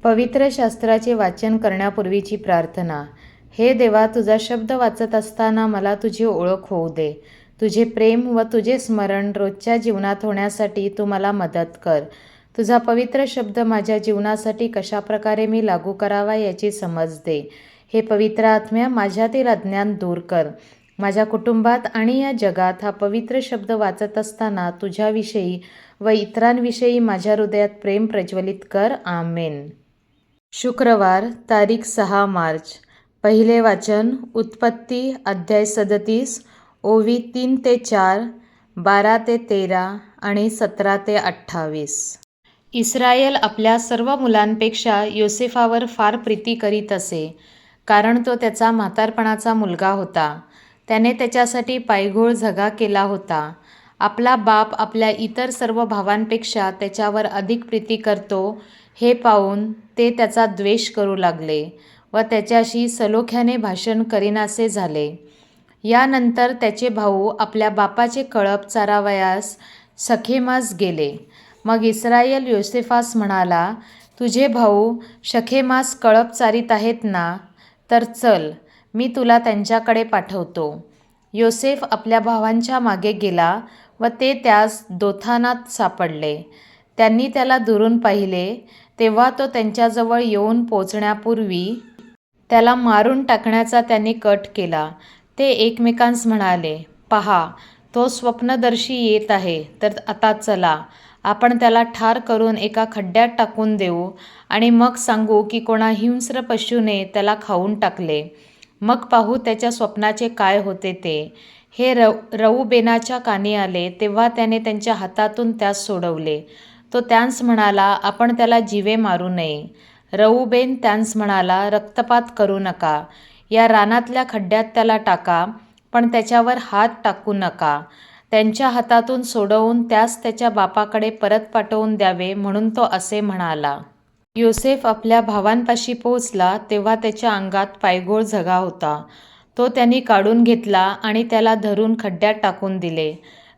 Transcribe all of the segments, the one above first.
पवित्र शास्त्राचे वाचन करण्यापूर्वीची प्रार्थना. हे देवा, तुझा शब्द वाचत असताना मला तुझी ओळख होऊ दे. तुझे प्रेम व तुझे स्मरण रोजच्या जीवनात होण्यासाठी तू मला मदत कर. तुझा पवित्र शब्द माझ्या जीवनासाठी कशाप्रकारे मी लागू करावा याची समज दे. हे पवित्र आत्म्या, माझ्यातील अज्ञान दूर कर. माझ्या कुटुंबात आणि या जगात हा पवित्र शब्द वाचत असताना तुझ्याविषयी व इतरांविषयी माझ्या हृदयात प्रेम प्रज्वलित कर. आमेन. शुक्रवार, तारीख 6 मार्च. पहिले वाचन उत्पत्ती अध्याय 37, ओवी 3 ते 4, 12 ते 13 आणि 17 ते 28. इस्रायल आपल्या सर्व मुलांपेक्षा योसेफावर फार प्रीती करीत असे, कारण तो त्याचा म्हातारपणाचा मुलगा होता. त्याने त्याच्यासाठी पायघोळ झगा केला होता. आपला बाप आपल्या इतर सर्व भावांपेक्षा त्याच्यावर अधिक प्रीती करतो हे पाहून ते त्याचा द्वेष करू लागले व त्याच्याशी सलोख्याने भाषण करीनासे झाले. यानंतर त्याचे भाऊ आपल्या बापाचे कळप चारावयास शखेमास गेले. मग इस्रायल योसेफास म्हणाला, तुझे भाऊ शखेमास कळप चारीत आहेत ना, तर चल, मी तुला त्यांच्याकडे पाठवतो. योसेफ आपल्या भावांच्या मागे गेला व ते त्यास दोथानात सापडले. त्यांनी त्याला दुरून पाहिले, तेव्हा तो त्यांच्याजवळ येऊन पोचण्यापूर्वी त्याला मारून टाकण्याचा त्यांनी कट केला. ते एकमेकांस म्हणाले, पहा, तो स्वप्नदर्शी येत आहे, तर आता चला, आपण त्याला ठार करून एका खड्ड्यात टाकून देऊ आणि मग सांगू की कोणा हिंस्र पशूने त्याला खाऊन टाकले. मग पाहू त्याच्या स्वप्नाचे काय होते ते. हे रऊबेनाच्या कानी आले, तेव्हा त्याने त्यांच्या हातातून त्यास सोडवले. तो त्यांस म्हणाला, आपण त्याला जीवे मारू नये. रऊबेन त्यांस म्हणाला, रक्तपात करू नका. या रानातल्या खड्ड्यात त्याला टाका, पण त्याच्यावर हात टाकू नका. त्यांच्या हातातून सोडवून त्यास त्याच्या बापाकडे परत पाठवून द्यावे, म्हणून तो असे म्हणाला. योसेफ आपल्या भावांपाशी पोहोचला, तेव्हा त्याच्या अंगात पायघोळ झगा होता. तो त्यांनी काढून घेतला आणि त्याला धरून खड्ड्यात टाकून दिले.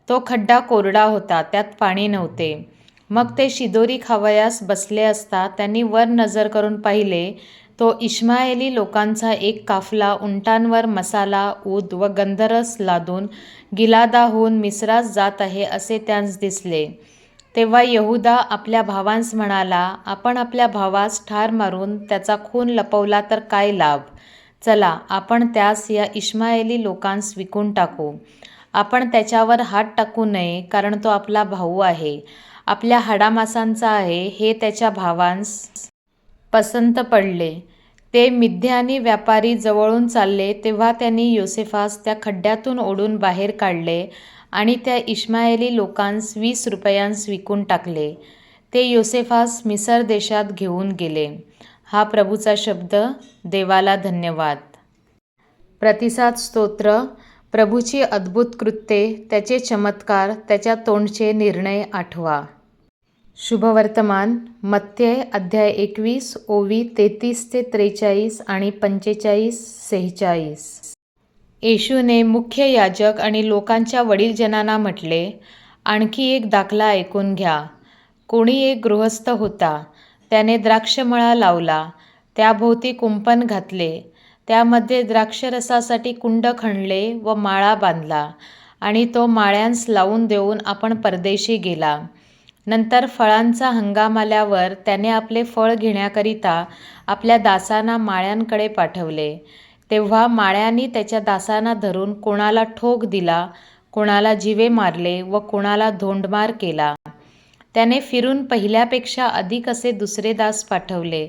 तो खड्डा कोरडा होता, त्यात पाणी नव्हते. मग ते शिदोरी खावयास बसले असता त्यांनी वर नजर करून पाहिले, तो इश्माएली लोकांचा एक काफला उंटांवर मसाला, ऊद व गंधरस लादून गिलादाहून मिस्रास जात आहे असे त्यांस दिसले. तेव्हा यहुदा आपल्या भावांस म्हणाला, आपण आपल्या भावास ठार मारून त्याचा खून लपवला तर काय लाभ. चला, आपण त्यास या इश्माएली लोकांस विकून टाकू. आपण त्याच्यावर हात टाकू नये, कारण तो आपला भाऊ आहे, आपल्या हाडामासांचा आहे. हे त्याच्या भावांस पसंत पडले. ते मिद्यानी व्यापारी जवळून चालले, तेव्हा त्यांनी योसेफास त्या खड्ड्यातून ओढून बाहेर काढले आणि त्या इश्माएली लोकांस 20 रुपयांस विकून टाकले. ते योसेफास मिसर देशात घेऊन गेले. हा प्रभूचा शब्द. देवाला धन्यवाद. प्रतिसाद स्तोत्र. प्रभूची अद्भुत कृत्ये, त्याचे चमत्कार, त्याच्या तोंडचे निर्णय आठवा. शुभवर्तमान. मत्थ्य अध्याय 21, ओवी 33 ते 43 आणि 45-46. येशूने मुख्य याजक आणि लोकांच्या वडीलजनांना म्हटले, आणखी एक दाखला ऐकून घ्या. कोणी एक गृहस्थ होता. त्याने द्राक्षमळा लावला, त्याभोवती कुंपण घातले, त्यामध्ये द्राक्षरसासाठी कुंड खणले व माळा बांधला आणि तो माळ्यांस लावून देऊन आपण परदेशी गेला. नंतर फळांचा हंगाम आल्यावर त्याने आपले फळ घेण्याकरिता आपल्या दासांना माळ्यांकडे पाठवले. तेव्हा माळ्यांनी त्याच्या दासांना धरून कोणाला ठोक दिला, कोणाला जीवे मारले व कोणाला धोंडमार केला. त्याने फिरून पहिल्यापेक्षा अधिक असे दुसरे दास पाठवले.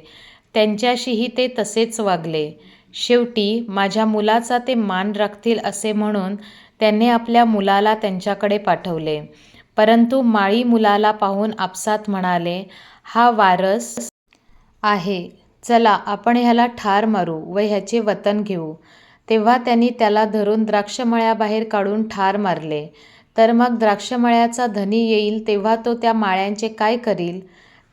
त्यांच्याशीही ते तसेच वागले. शेवटी माझ्या मुलाचा ते मान राखतील असे म्हणून त्याने आपल्या मुलाला त्यांच्याकडे पाठवले. परंतु माळी मुलाला पाहून आपसात म्हणाले, हा वारस आहे, चला, आपण ह्याला ठार मारू व ह्याचे वतन घेऊ. तेव्हा त्यांनी त्याला धरून द्राक्षमळ्याबाहेर काढून ठार मारले. तर मग द्राक्षमळ्याचा धनी येईल तेव्हा तो त्या माळ्यांचे काय करील.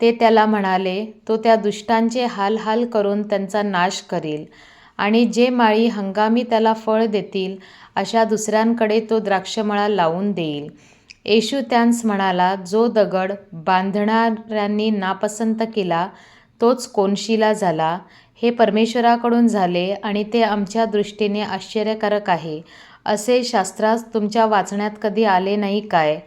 ते त्याला म्हणाले, तो त्या दुष्टांचे हाल करून त्यांचा नाश करील आणि जे माळी हंगामी त्याला फळ देतील अशा दुसऱ्यांकडे तो द्राक्षमळा लावून देईल. येशू त्यांस म्हणाला, जो दगड बांधणाऱ्यांनी नापसंत केला तोच कोनशिला झाला. हे परमेश्वराकडून झाले आणि ते आमच्या दृष्टीने आश्चर्यकारक आहे, असे शास्त्रात तुमच्या वाचण्यात कधी आले नाही काय?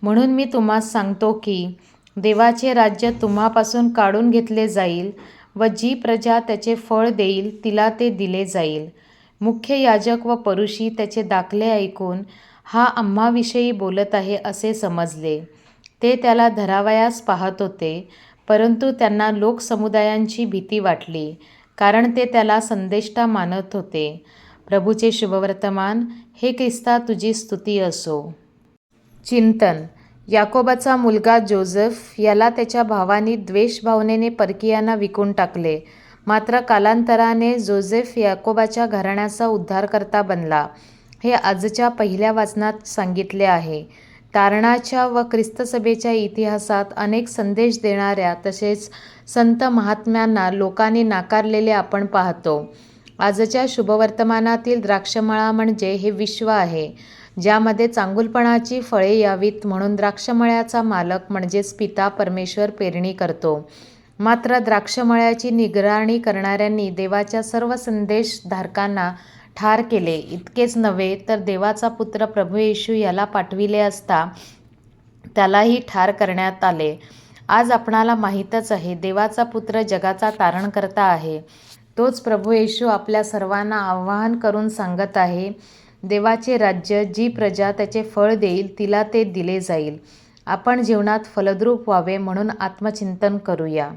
म्हणून मी तुम्हास सांगतो की देवाचे राज्य तुम्हापासून काढून घेतले जाईल व जी प्रजा त्याचे फळ देईल तिला ते दिले जाईल. मुख्य याजक व परुषी त्याचे दाखले ऐकून हा आम्हाविषयी बोलत आहे असे समजले. ते त्याला धरावयास पाहत होते, परंतु त्यांना लोकसमुदायांची भीती वाटली, कारण ते त्याला संदेष्टा मानत होते. प्रभूचे शुभवर्तमान. हे ख्रिस्ता, तुझी स्तुती असो. चिंतन. याकोबाचा मुलगा जोसेफ याला त्याच्या भावांनी द्वेषभावनेने परकीयांना विकून टाकले. मात्र कालांतराने जोसेफ याकोबाच्या घराण्याचा उद्धारकर्ता बनला. हे आजच्या पहिल्या वाचनात सांगितले आहे. तारणाच्या व ख्रिस्तसभेच्या इतिहासात अनेक संदेश देणाऱ्या तसेच संत महात्म्यांना लोकांनी नाकारलेले आपण पाहतो. आजच्या शुभवर्तमानातील द्राक्षमळा म्हणजे हे विश्व आहे, ज्यामध्ये चांगुलपणाची फळे यावीत म्हणून द्राक्षमळ्याचा मालक म्हणजेच पिता परमेश्वर पेरणी करतो. मात्र द्राक्षमळ्याची निगराणी करणाऱ्यांनी देवाच्या सर्व संदेशधारकांना ठार केले. इतकेच नव्हे तर देवाचा पुत्र प्रभू येशू याला पाठविले असता त्यालाही ठार करण्यात आले. आज आपणाला माहीतच आहे, देवाचा पुत्र जगाचा तारणकर्ता आहे. तोच प्रभू येशू आपल्या सर्वांना आवाहन करून सांगत आहे, देवाचे राज्य जी प्रजा त्याचे फळ देईल तिला ते दिले जाईल. आपण जीवनात फलद्रूप व्हावे म्हणून आत्मचिंतन करूया.